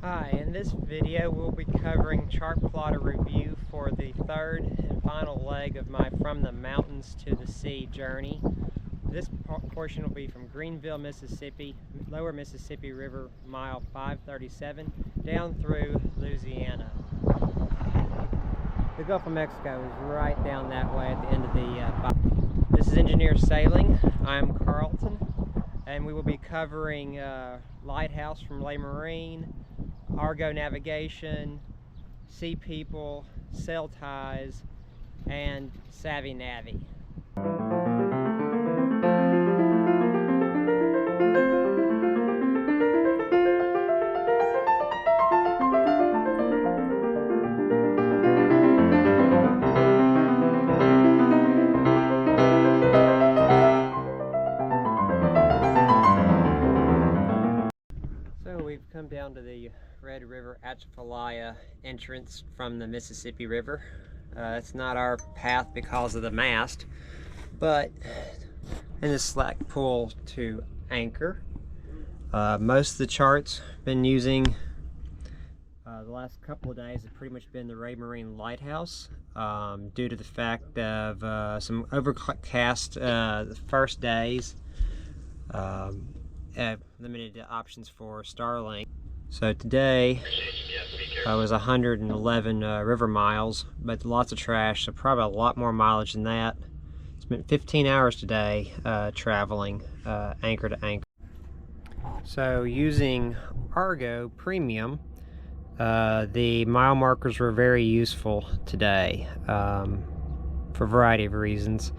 Hi, in this video we'll be covering chart plotter review for the third and final leg of my From the Mountains to the Sea journey. This portion will be from Greenville, Mississippi, Lower Mississippi River, mile 537, down through Louisiana. The Gulf of Mexico is right down that way at the end of the This is Engineer Sailing. I'm Carlton, and we will be covering Lighthouse from Raymarine, Argo Navigation, SeaPeople SailTies, and SavvyNavvy. So we've come down to the Red River Atchafalaya entrance from the Mississippi River. It's not our path because of the mast, but in the slack pull to anchor. Most of the charts been using the last couple of days have pretty much been the Raymarine Lighthouse, due to the fact of some overcast the first days, limited options for Starlink. So today was 111 river miles, but lots of trash, so probably a lot more mileage than that. Spent 15 hours today traveling anchor to anchor. So using Argo Premium, the mile markers were very useful today for a variety of reasons.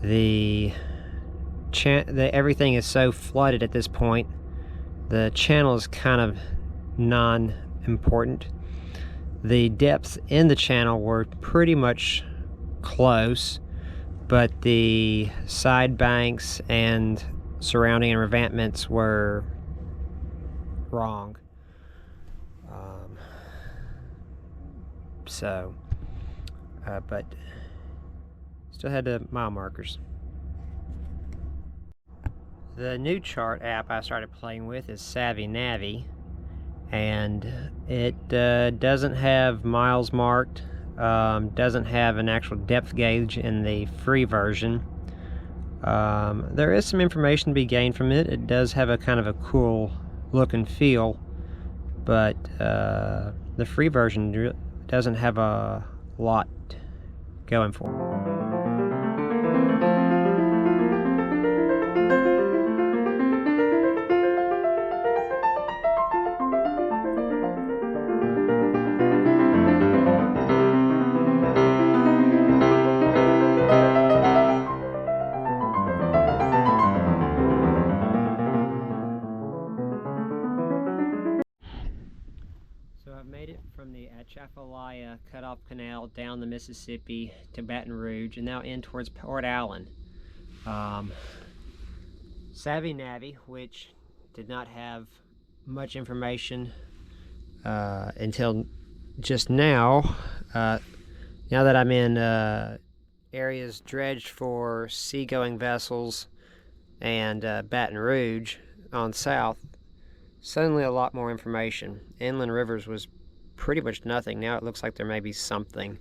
Everything is so flooded at this point. The channel is kind of non-important. The depths in the channel were pretty much close, but the side banks and surrounding revetments were wrong. But still had the mile markers. The new chart app I started playing with is SavvyNavvy, and it doesn't have miles marked, doesn't have an actual depth gauge in the free version. There is some information to be gained from it. It does have a kind of a cool look and feel, but the free version doesn't have a lot going for it. So I've made it from the Atchafalaya Cutoff Canal down the Mississippi to Baton Rouge and now in towards Port Allen. SavvyNavvy, which did not have much information until just now, now that I'm in areas dredged for seagoing vessels and Baton Rouge on south, suddenly a lot more information. Inland rivers was pretty much nothing. Now it looks like there may be something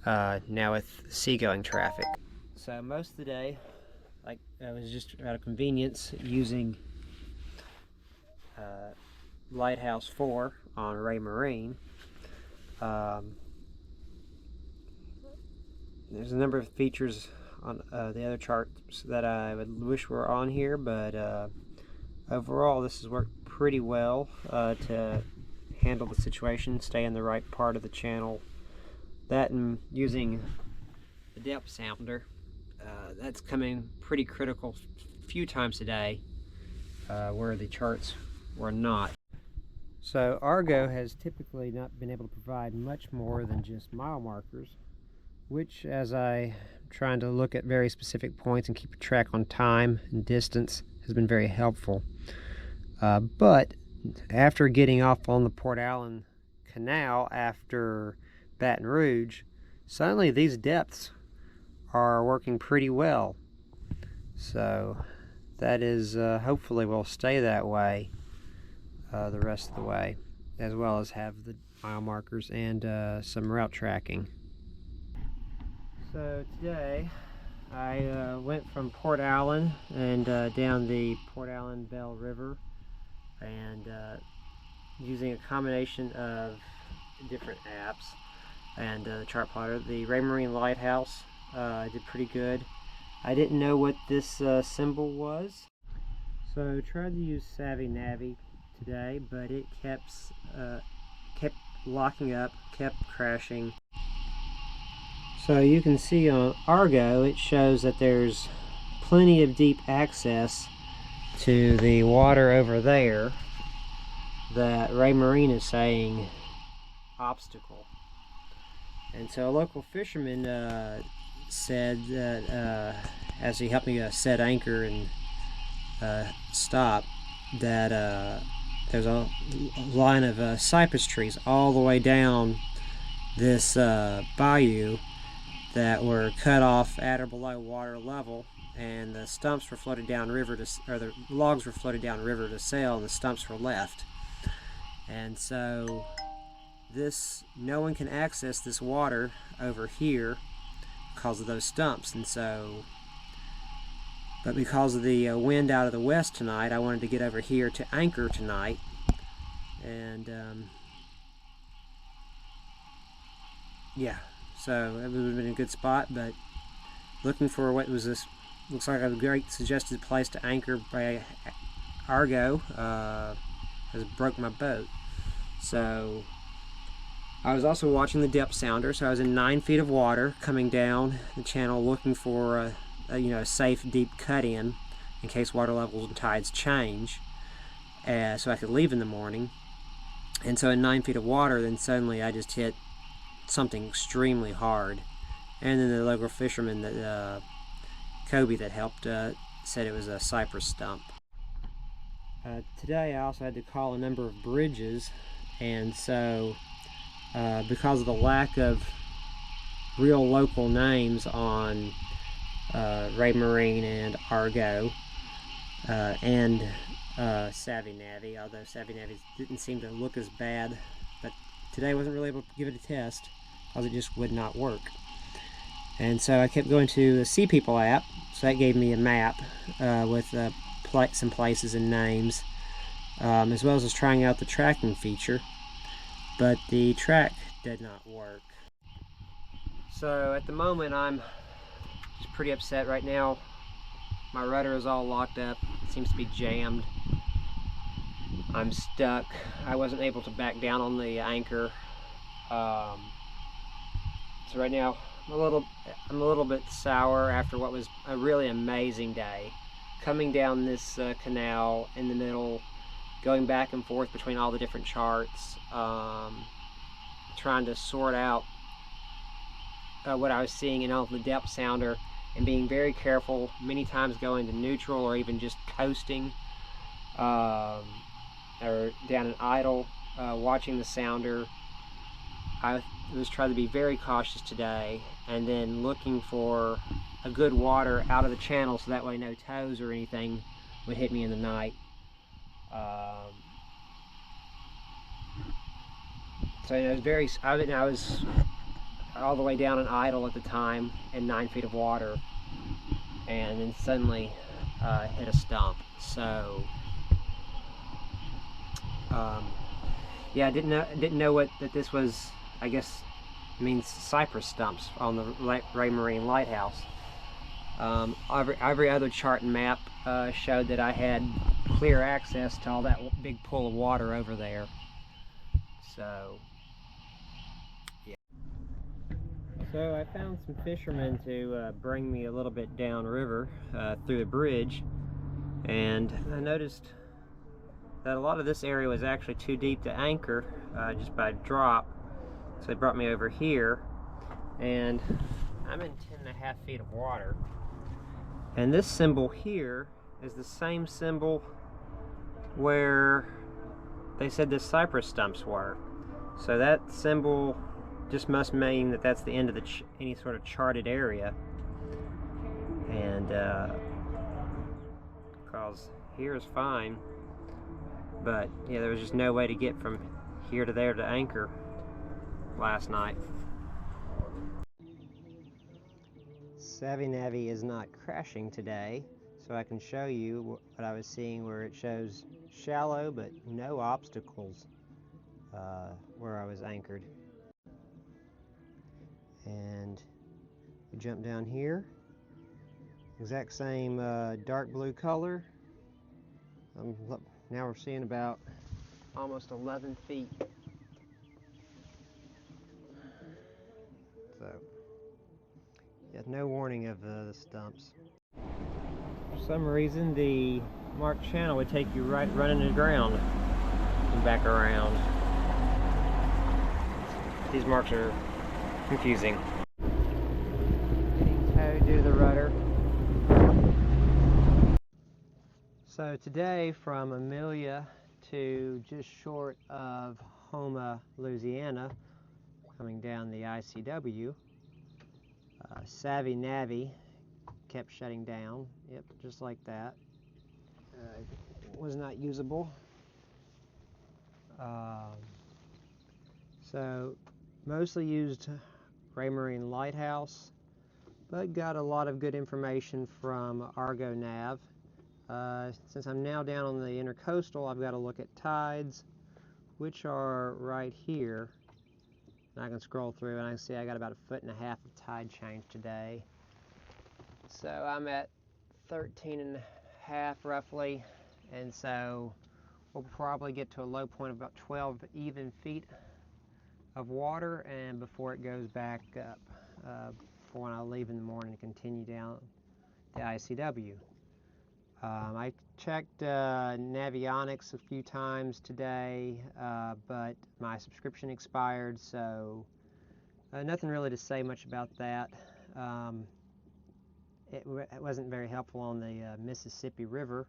now with seagoing traffic. So most of the day, like I was just out of convenience using Lighthouse4 on Raymarine. There's a number of features on the other charts that I would wish were on here, but overall this has worked pretty well to handle the situation, stay in the right part of the channel. That and using the depth sounder, that's coming pretty critical a few times a day where the charts were not. So Argo has typically not been able to provide much more than just mile markers, which, as I'm trying to look at very specific points and keep track on time and distance, has been very helpful. But after getting off on the Port Allen Canal after Baton Rouge, suddenly these depths are working pretty well. So that is hopefully will stay that way the rest of the way. as well as have the mile markers and some route tracking. So today I went from Port Allen and down the Port Allen Bell River, and using a combination of different apps and the chart plotter. The Raymarine Lighthouse did pretty good. I didn't know what this symbol was, so I tried to use SavvyNavvy today, but it kept locking up, kept crashing. So you can see on Argo it shows that there's plenty of deep access to the water over there that Raymarine is saying obstacle. And so a local fisherman said that as he helped me set anchor and stop, that there's a line of cypress trees all the way down this bayou that were cut off at or below water level, and the stumps were floated down river to, or the logs were floated down river to sail, and the stumps were left. And so no one can access this water over here because of those stumps. And so, but because of the wind out of the west tonight, I wanted to get over here to anchor tonight. And yeah, so it would have been a good spot, but looking for what was this, looks like a great suggested place to anchor by Argo has broke my boat. So I was also watching the depth sounder, so I was in 9 feet of water coming down the channel looking for a safe deep cut in case water levels and tides change, so I could leave in the morning. And so in 9 feet of water, then suddenly I just hit something extremely hard, and then the local fisherman that Kobe that helped said it was a cypress stump. Today I also had to call a number of bridges, and so because of the lack of real local names on Raymarine and Argo and SavvyNavvy, although SavvyNavvy didn't seem to look as bad, but today I wasn't really able to give it a test because it just would not work. And so I kept going to the SeaPeople app, so that gave me a map with some places and names, as well as trying out the tracking feature, but the track did not work. So at the moment I'm just pretty upset right now. My rudder is all locked up, it seems to be jammed. I'm stuck. I wasn't able to back down on the anchor. So right now I'm a little bit sour after what was a really amazing day. Coming down this canal in the middle, going back and forth between all the different charts, trying to sort out what I was seeing in all the depth sounder, and being very careful, many times going to neutral or even just coasting, or down an idle, watching the sounder. I was trying to be very cautious today, and then looking for a good water out of the channel so that way no tows or anything would hit me in the night. So I was all the way down an idle at the time in 9 feet of water, and then suddenly hit a stump. So yeah, I didn't know that this was, I guess it means cypress stumps on the Raymarine Lighthouse. Every other chart and map showed that I had clear access to all that big pool of water over there. So yeah. So I found some fishermen to bring me a little bit downriver through the bridge, and I noticed that a lot of this area was actually too deep to anchor just by drop. So they brought me over here, and I'm in 10.5 feet of water. And this symbol here is the same symbol where they said the cypress stumps were. So that symbol just must mean that that's the end of any sort of charted area. And because here is fine, but yeah, there was just no way to get from here to there to anchor last night. SavvyNavvy is not crashing today, so I can show you what I was seeing, where it shows shallow but no obstacles where I was anchored. And we jump down here, exact same dark blue color. Now we're seeing about almost 11 feet. So, yeah, no warning of the stumps. For some reason, the marked channel would take you right running to the ground and back around. These marks are confusing. Getting towed to the rudder. So today, from Amelia to just short of Houma, Louisiana, coming down the ICW, SavvyNavvy kept shutting down. Yep, just like that. Was not usable. So mostly used Raymarine Lighthouse, but got a lot of good information from Argo Nav. Since I'm now down on the Intercoastal, I've got to look at tides, which are right here. And I can scroll through and I can see I got about 1.5 feet of tide change today. So I'm at 13.5 roughly, and so we'll probably get to a low point of about 12 even feet of water, and before it goes back up for when I leave in the morning to continue down the ICW. I checked Navionics a few times today, but my subscription expired, so nothing really to say much about that. It wasn't very helpful on the Mississippi River,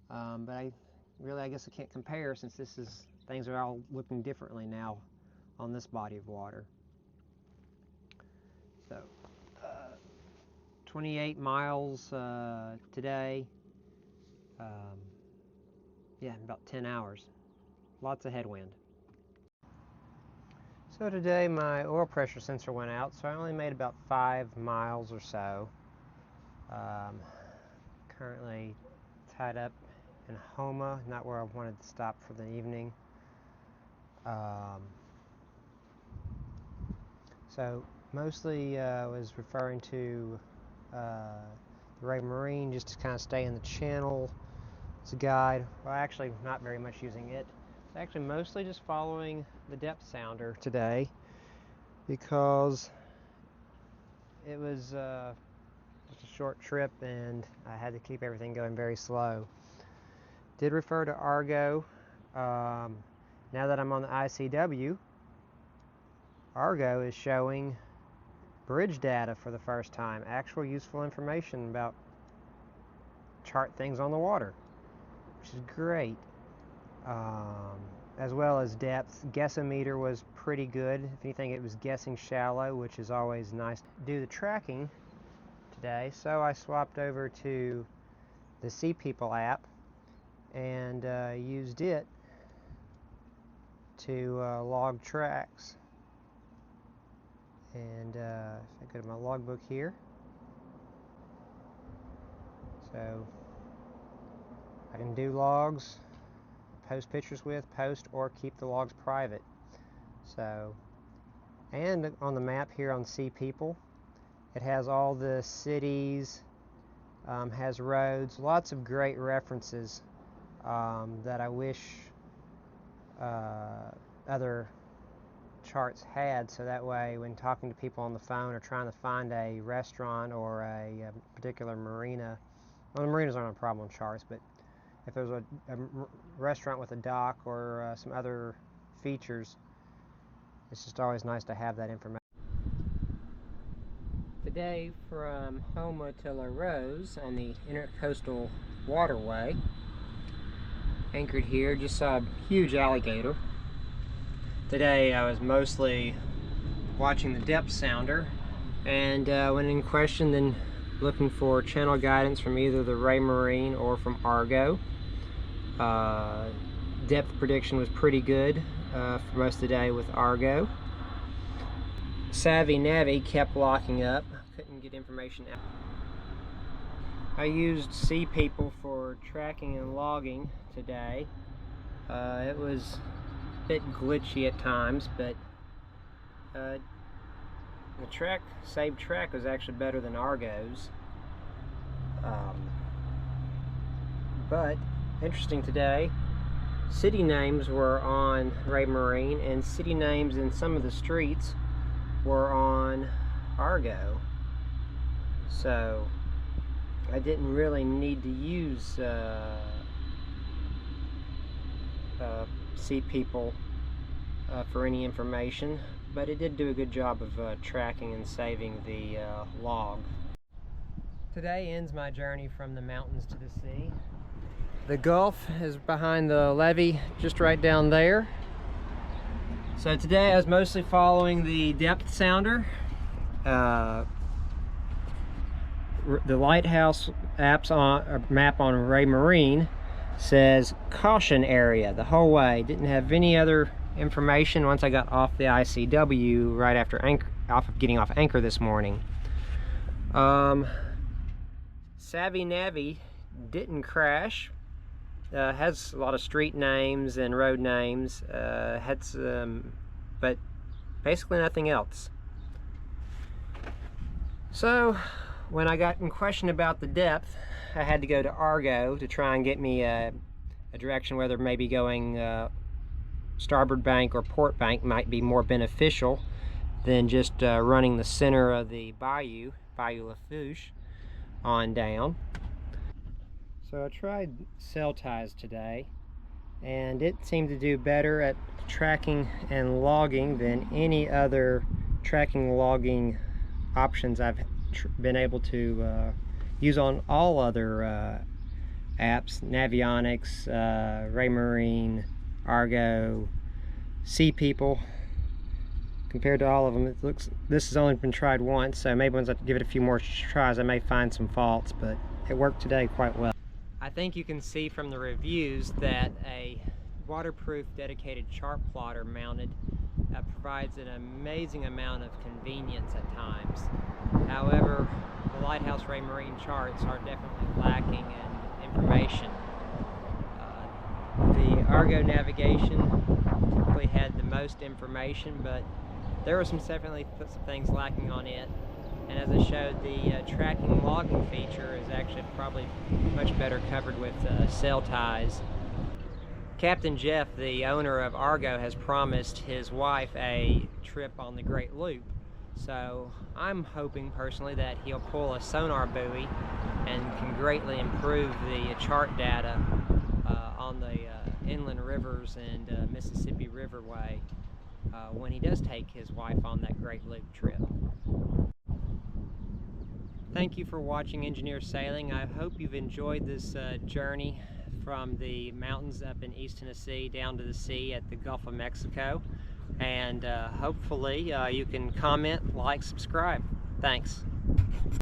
but I guess I can't compare, since things are all looking differently now on this body of water. So 28 miles today. Yeah, about 10 hours. Lots of headwind. So today my oil pressure sensor went out, so I only made about 5 miles or so. Currently tied up in Houma, not where I wanted to stop for the evening. So mostly was referring to the Raymarine, just to kind of stay in the channel as a guide. Well, actually not very much using it. It's actually mostly just following the depth sounder today, because it was just a short trip and I had to keep everything going very slow. Did refer to Argo. Now that I'm on the ICW, Argo is showing bridge data for the first time, actual useful information about chart things on the water, which is great. As well as depth. Guessometer was pretty good. If anything, it was guessing shallow, which is always nice to do the tracking today. So I swapped over to the SeaPeople app and used it to log tracks. And if I go to my logbook here, so I can do logs, post pictures with, post, or keep the logs private. So, and on the map here on SeaPeople, it has all the cities, has roads, lots of great references that I wish other charts had, so that way when talking to people on the phone or trying to find a restaurant or a particular marina, well, the marinas aren't a problem on charts, but if there's a restaurant with a dock or some other features, it's just always nice to have that information. Today from Houma to La Rose on the Intercoastal Waterway, anchored here, just saw a huge alligator. Today I was mostly watching the depth sounder, and when in question, then looking for channel guidance from either the Raymarine or from Argo. Depth prediction was pretty good. for most of the day with Argo. SavvyNavvy kept locking up. Couldn't get information out. I used SeaPeople for tracking and logging today. It was a bit glitchy at times, but the saved track was actually better than Argo's. But interesting today, city names were on Raymarine, and city names in some of the streets were on Argo. So I didn't really need to use SeaPeople for any information, but it did do a good job of tracking and saving the log. Today ends my journey from the mountains to the sea. The Gulf is behind the levee, just right down there. So today I was mostly following the depth sounder. The lighthouse map on Raymarine says caution area the whole way. Didn't have any other information once I got off the ICW right after getting off anchor this morning. SavvyNavvy didn't crash. Has a lot of street names and road names. Had some, but basically nothing else. So when I got in question about the depth, I had to go to Argo to try and get me a direction whether maybe going starboard bank or port bank might be more beneficial than just running the center of the Bayou Lafouche on down. So I tried SailTies today, and it seemed to do better at tracking and logging than any other tracking logging options I've been able to use on all other apps: Navionics, Raymarine, Argo, SeaPeople. Compared to all of them, this has only been tried once, so maybe once I give it a few more tries I may find some faults, but it worked today quite well. I think you can see from the reviews that a waterproof dedicated chart plotter mounted provides an amazing amount of convenience at times. However, the Lighthouse Raymarine charts are definitely lacking in information. The Argo Navigation typically had the most information, but there were definitely some things lacking on it. And as I showed, the tracking and logging feature is actually probably much better covered with SailTies. Captain Jeff, the owner of Argo, has promised his wife a trip on the Great Loop. So I'm hoping personally that he'll pull a sonar buoy and can greatly improve the chart data on the inland rivers and Mississippi Riverway when he does take his wife on that Great Loop trip. Thank you for watching Engineer Sailing. I hope you've enjoyed this journey from the mountains up in East Tennessee down to the sea at the Gulf of Mexico. And hopefully you can comment, like, subscribe. Thanks.